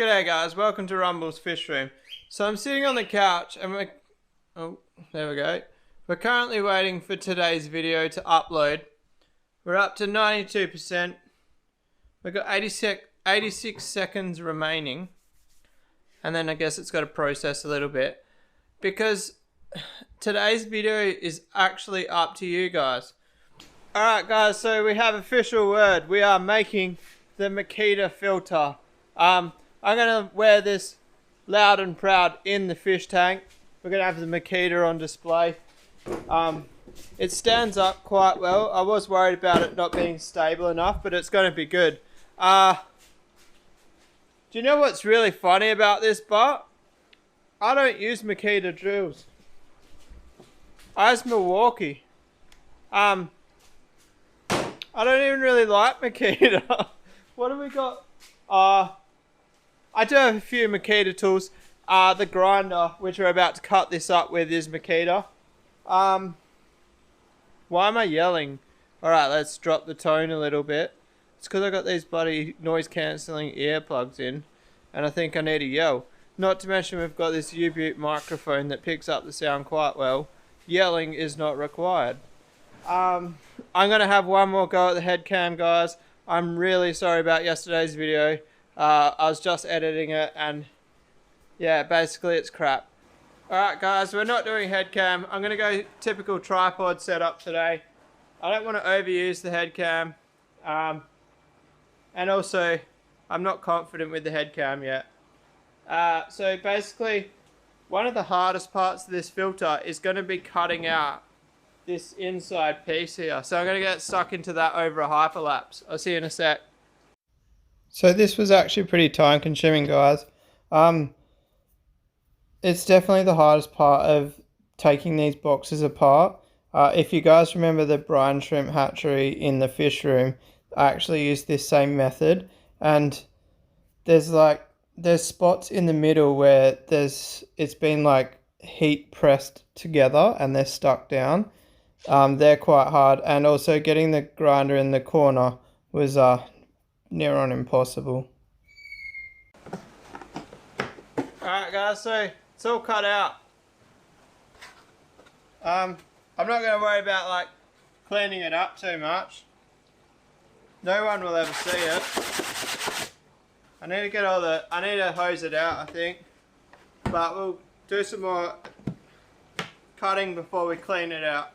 G'day guys, welcome to Rumball's Fishroom. So I'm sitting on the couch and there we go. We're currently waiting for today's video to upload. We're up to 92%. We've got 86 seconds remaining. And then I guess it's got to process a little bit. Because today's video is actually up to you guys. Alright guys, so we have official word. We are making the Makita filter. I'm going to wear this loud and proud in the fish tank. We're going to have the Makita on display. It stands up quite well. I was worried about it not being stable enough, but it's going to be good. Do you know what's really funny about this part? I don't use Makita drills. I use Milwaukee. I don't even really like Makita. What have we got? I do have a few Makita tools. The grinder, which we're about to cut this up with, is Makita. Why am I yelling? Alright, let's drop the tone a little bit. It's because I got these bloody noise cancelling earplugs in, and I think I need to yell. Not to mention we've got this U-Butte microphone that picks up the sound quite well. Yelling is not required. I'm going to have one more go at the head cam, guys. I'm really sorry about yesterday's video. I was just editing it and yeah, basically it's crap. Alright guys, we're not doing head cam. I'm going to go typical tripod setup today. I don't want to overuse the head cam. And also, I'm not confident with the head cam yet. So basically, one of the hardest parts of this filter is going to be cutting out this inside piece here. So I'm going to get stuck into that over a hyperlapse. I'll see you in a sec. So this was actually pretty time consuming, guys. It's definitely the hardest part of taking these boxes apart. If you guys remember the brine shrimp hatchery in the fish room, I actually used this same method, and there's spots in the middle where it's been like heat pressed together and they're stuck down. They're quite hard, and also getting the grinder in the corner was near on impossible. Alright guys, so it's all cut out. I'm not going to worry about like cleaning it up too much. No one will ever see it. I need to hose it out, I think. But we'll do some more cutting before we clean it out.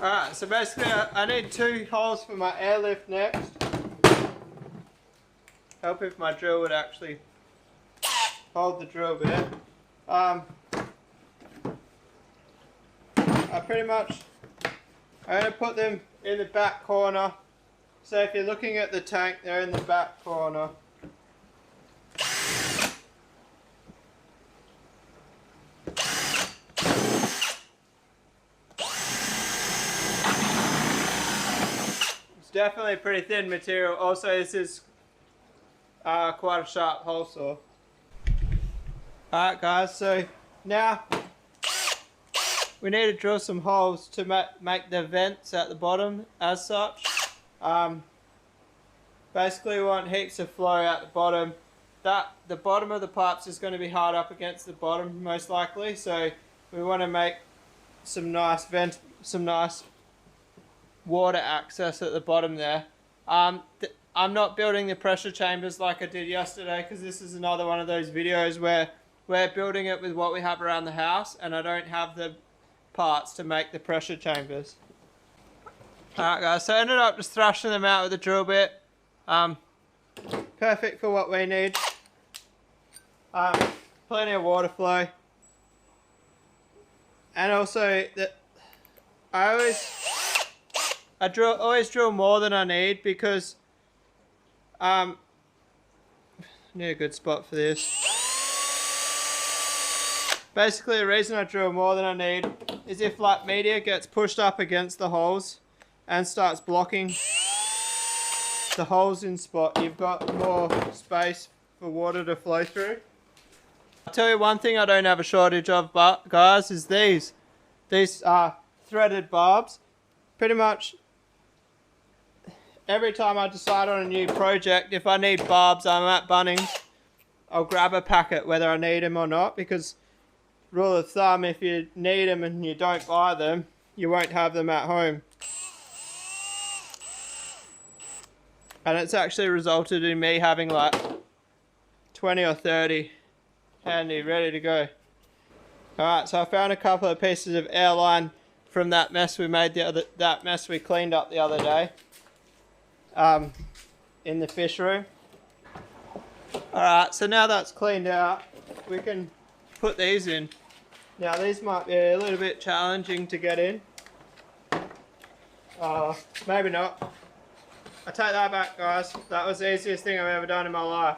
Alright, so basically I need 2 holes for my airlift next. Help if my drill would actually hold the drill bit. I'm going to put them in the back corner. So if you're looking at the tank, they're in the back corner. It's definitely pretty thin material. Also, this is quite a sharp hole saw. Alright guys, so now we need to drill some holes to make the vents at the bottom as such. Basically we want heaps of flow at the bottom. The bottom of the pipes is going to be hard up against the bottom most likely, so we want to make some nice water access at the bottom there. I'm not building the pressure chambers like I did yesterday, because this is another one of those videos where we're building it with what we have around the house and I don't have the parts to make the pressure chambers. Alright guys, so I ended up just thrashing them out with a drill bit. Perfect for what we need. Plenty of water flow. And also, I always drill more than I need, because I need a good spot for this. Basically, the reason I drill more than I need is if like media gets pushed up against the holes and starts blocking the holes in spot, you've got more space for water to flow through. I'll tell you one thing I don't have a shortage of, guys, is these threaded barbs. Pretty much every time I decide on a new project, if I need barbs, I'm at Bunnings, I'll grab a packet whether I need them or not, because rule of thumb, if you need them and you don't buy them, you won't have them at home. And it's actually resulted in me having like 20 or 30 handy, ready to go. Alright, so I found a couple of pieces of airline from that mess we made that mess we cleaned up the other day. In the fish room. Alright, so now that's cleaned out, we can put these in. Now these might be a little bit challenging to get in. Maybe not. I take that back, guys. That was the easiest thing I've ever done in my life.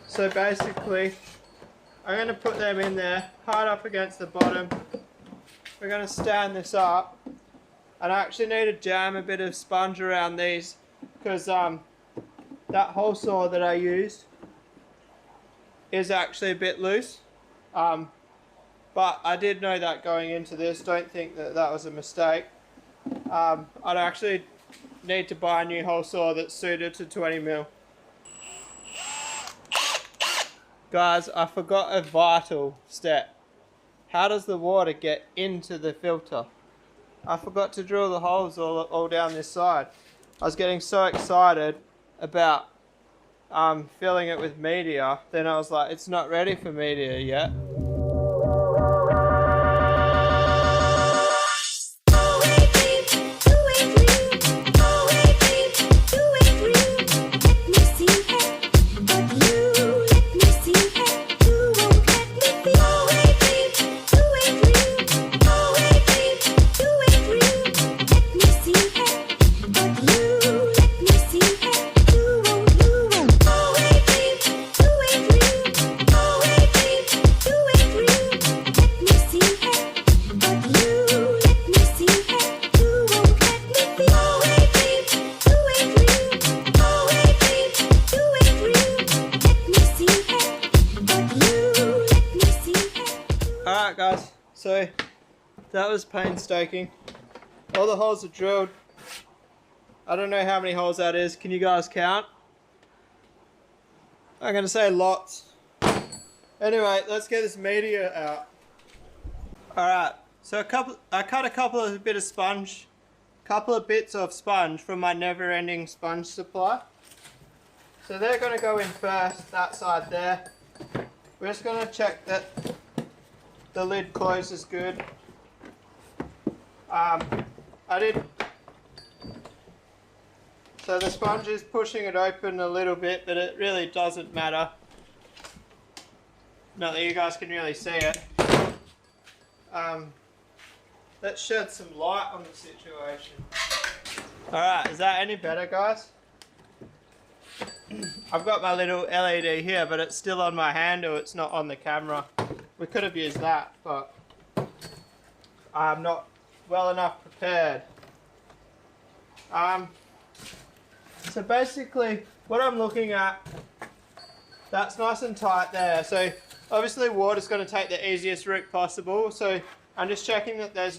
So basically, I'm going to put them in there, hard up against the bottom. We're going to stand this up. And I actually need to jam a bit of sponge around these, because that hole saw that I used is actually a bit loose. But I did know that going into this. Don't think that that was a mistake. I'd actually need to buy a new hole saw that's suited to 20mm. Guys, I forgot a vital step. How does the water get into the filter? I forgot to drill the holes all down this side. I was getting so excited about filling it with media, then I was like, it's not ready for media yet. Alright guys, so that was painstaking. All the holes are drilled. I don't know how many holes that is. Can you guys count? I'm going to say lots. Anyway, let's get this media out. Alright, so I cut a couple of bits of sponge from my never-ending sponge supply. So they're going to go in first, that side there. We're just going to check that the lid closes good. So the sponge is pushing it open a little bit, but it really doesn't matter. Not that you guys can really see it. Let's shed some light on the situation. Alright, is that any better, guys? I've got my little LED here, but it's still on my handle, it's not on the camera. We could have used that, but I'm not well enough prepared. So basically, what I'm looking at, that's nice and tight there. So obviously water's going to take the easiest route possible. So I'm just checking that there's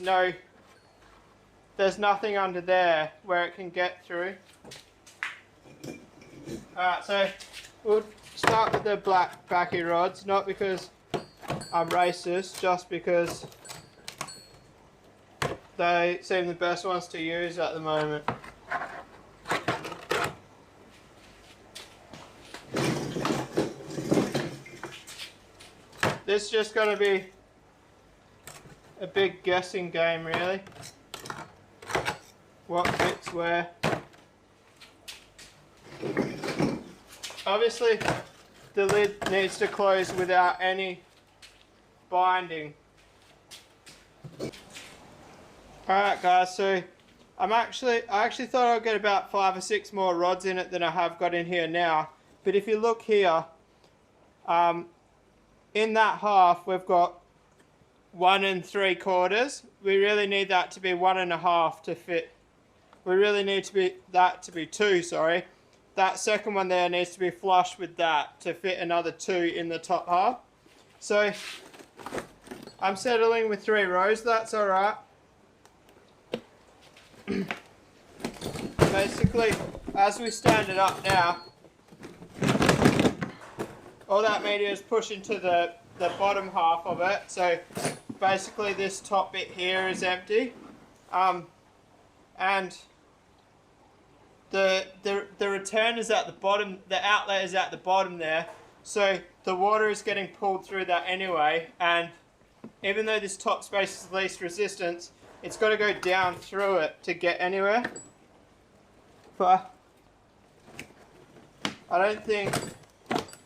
nothing under there where it can get through. Alright, so we'll start with the black backy rods, not because I'm racist, just because they seem the best ones to use at the moment. This is just going to be a big guessing game, really. What fits where. Obviously, the lid needs to close without any binding. Alright guys, so I actually thought I'd get about 5 or 6 more rods in it than I have got in here now. But if you look here, in that half we've got 1 3/4. We really need that to be 1 1/2 to fit. We really need that to be 2, sorry. That second one there needs to be flush with that to fit another 2 in the top half. So I'm settling with 3 rows, that's alright. Basically, as we stand it up now, all that media is pushing to the bottom half of it. So basically this top bit here is empty. And the return is at the bottom, the outlet is at the bottom there. So the water is getting pulled through that anyway, and even though this top space is least resistance, it's got to go down through it to get anywhere. But I don't think,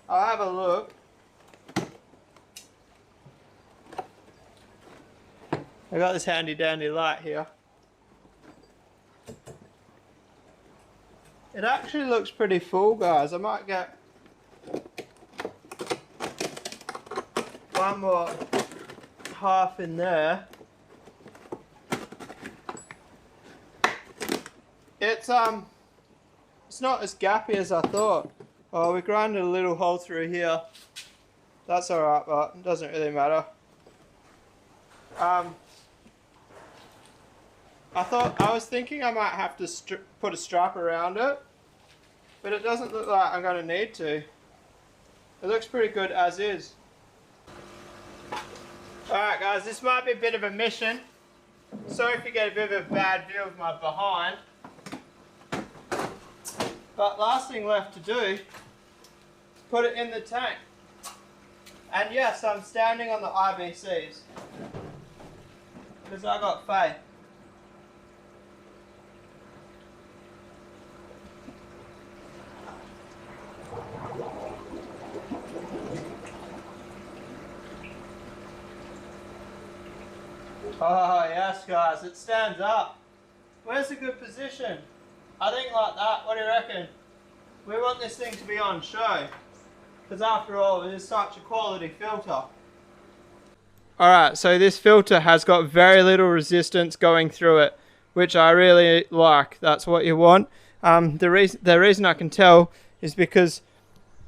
I'll have a look. I got this handy dandy light here. It actually looks pretty full, guys. I might get one more half in there. It's not as gappy as I thought. Oh, we grinded a little hole through here. That's alright, but it doesn't really matter. I was thinking I might have to put a strap around it, but it doesn't look like I'm going to need to. It looks pretty good as is. Alright guys, this might be a bit of a mission. Sorry if you get a bit of a bad view of my behind. But last thing left to do is put it in the tank. And yes, I'm standing on the IBCs. Because I got faith. Oh yes guys, it stands up. Where's a good position? I think like that. What do you reckon? We want this thing to be on show, because after all it is such a quality filter. Alright, so this filter has got very little resistance going through it, which I really like. That's what you want. The reason I can tell is because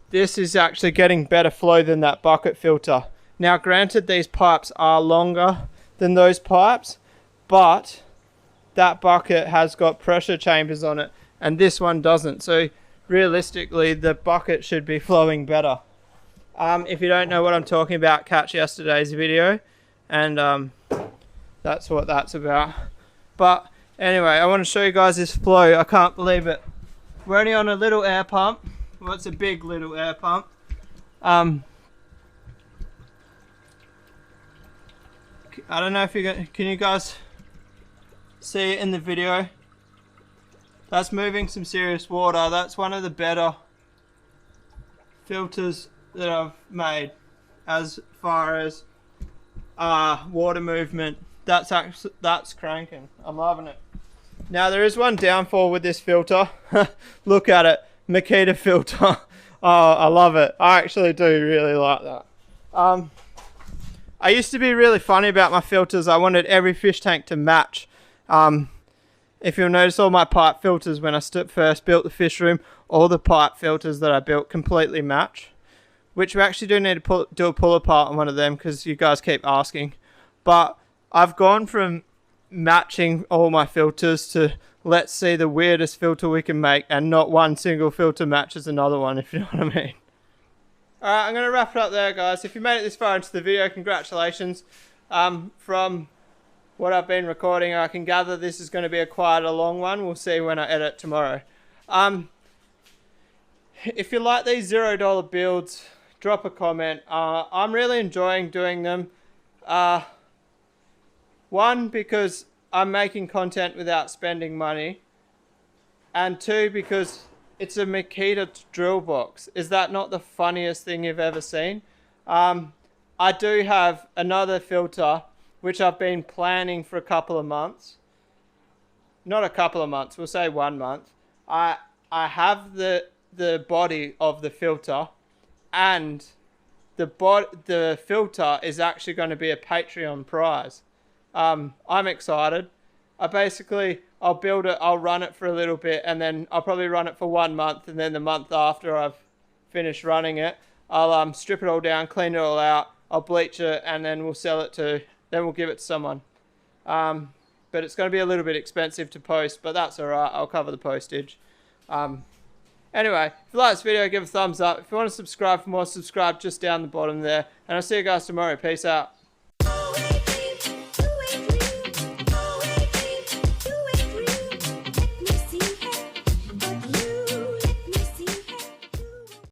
this is actually getting better flow than that bucket filter. Now granted, these pipes are longer than those pipes, but that bucket has got pressure chambers on it and this one doesn't, so realistically the bucket should be flowing better. If you don't know what I'm talking about, catch yesterday's video, and that's what that's about. But anyway, I want to show you guys this flow. I can't believe it. We're only on a little air pump. Well, it's a big little air pump. I don't know if can you guys see it in the video? That's moving some serious water. That's one of the better filters that I've made as far as water movement. That's cranking. I'm loving it. Now there is one downfall with this filter. Look at it, Makita filter. Oh, I love it. I actually do really like that. I used to be really funny about my filters. I wanted every fish tank to match. If you'll notice, all my pipe filters when I first built the fish room, all the pipe filters that I built completely match. Which we actually do need to do a pull apart on one of them, because you guys keep asking. But I've gone from matching all my filters to let's see the weirdest filter we can make, and not one single filter matches another one, if you know what I mean. Alright, I'm going to wrap it up there, guys. If you made it this far into the video, congratulations. From what I've been recording, I can gather this is going to be quite a long one. We'll see when I edit tomorrow. If you like these $0 builds, drop a comment. I'm really enjoying doing them. One, because I'm making content without spending money. And two, because it's a Makita drill box. Is that not the funniest thing you've ever seen? I do have another filter, which I've been planning for a couple of months. Not a couple of months, we'll say 1 month. I have the body of the filter, and the filter is actually going to be a Patreon prize. I'm excited. I'll build it, I'll run it for a little bit, and then I'll probably run it for 1 month, and then the month after I've finished running it, I'll strip it all down, clean it all out, I'll bleach it and then we'll sell it to, then we'll give it to someone. But it's going to be a little bit expensive to post, but that's alright, I'll cover the postage. Anyway, if you like this video, give a thumbs up. If you want to subscribe for more, subscribe just down the bottom there. And I'll see you guys tomorrow. Peace out.